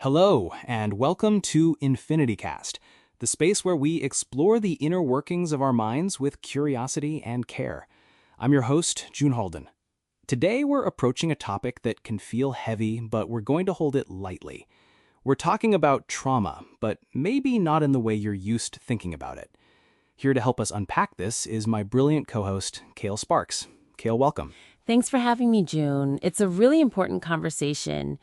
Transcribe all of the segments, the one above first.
Hello, and welcome to InfinityCast, the space where we explore the inner workings of our minds with curiosity and care. I'm your host, Jun Halden. Today we're approaching a topic that can feel heavy, but we're going to hold it lightly. We're talking about trauma, but maybe not in the way you're used to thinking about it. Here to help us unpack this is my brilliant co-host, Kale Sparks. Kale, welcome. Thanks for having me, June. It's a really important conversation.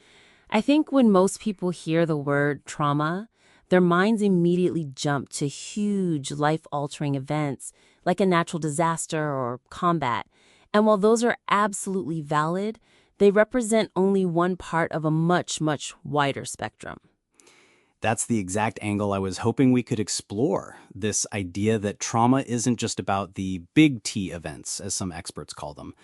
I think when most people hear the word trauma, their minds immediately jump to huge, life-altering events like a natural disaster or combat. And while those are absolutely valid, they represent only one part of a much, much wider spectrum. That's the exact angle I was hoping we could explore, this idea that trauma isn't just about the big T events, as some experts call them.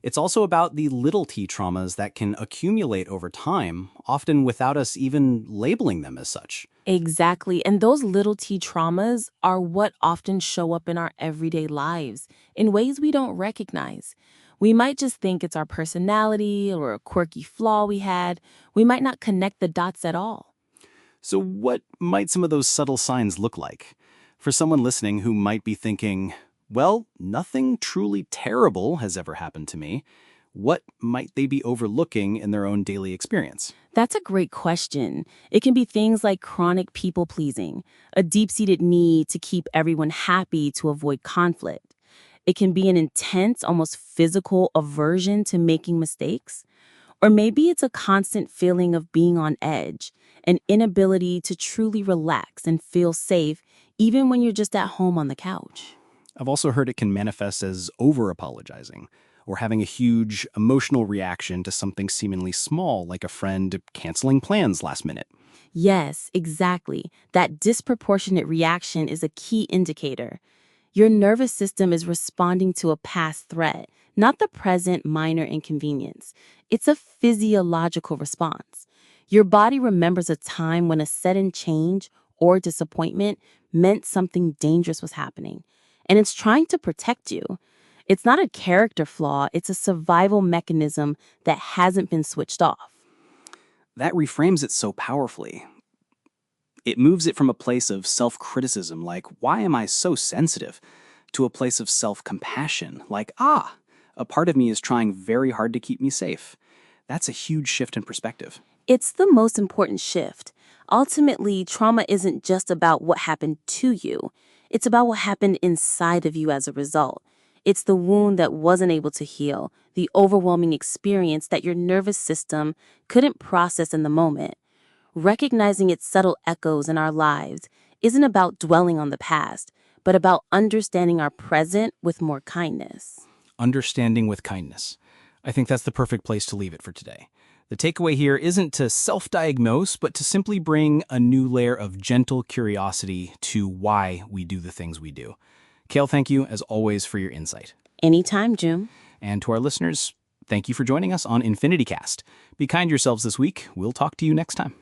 It's also about the little t traumas that can accumulate over time, often without us even labeling them as such. Exactly. And those little t traumas are what often show up in our everyday lives in ways we don't recognize. We might just think it's our personality or a quirky flaw we had. We might not connect the dots at all. So what might some of those subtle signs look like? For someone listening who might be thinking, well, nothing truly terrible has ever happened to me, what might they be overlooking in their own daily experience? That's a great question. It can be things like chronic people pleasing, a deep-seated need to keep everyone happy to avoid conflict. It can be an intense, almost physical aversion to making mistakes. Or maybe it's a constant feeling of being on edge, an inability to truly relax and feel safe, even when you're just at home on the couch. I've also heard it can manifest as over-apologizing, or having a huge emotional reaction to something seemingly small, like a friend canceling plans last minute. Yes, exactly. That disproportionate reaction is a key indicator. Your nervous system is responding to a past threat, not the present minor inconvenience. It's a physiological response. Your body remembers a time when a sudden change or disappointment meant something dangerous was happening, and it's trying to protect you. It's not a character flaw, it's a survival mechanism that hasn't been switched off. That reframes it so powerfully. It moves it from a place of self-criticism, like, why am I so sensitive, to a place of self-compassion, like, a part of me is trying very hard to keep me safe. That's a huge shift in perspective. It's the most important shift. Ultimately, trauma isn't just about what happened to you. It's about what happened inside of you as a result. It's the wound that wasn't able to heal, the overwhelming experience that your nervous system couldn't process in the moment. Recognizing its subtle echoes in our lives isn't about dwelling on the past, but about understanding our present with more kindness. Understanding with kindness. I think that's the perfect place to leave it for today. The takeaway here isn't to self-diagnose, but to simply bring a new layer of gentle curiosity to why we do the things we do. Kale, thank you, as always, for your insight. Anytime, June. And to our listeners, thank you for joining us on InfinityCast. Be kind to yourselves this week. We'll talk to you next time.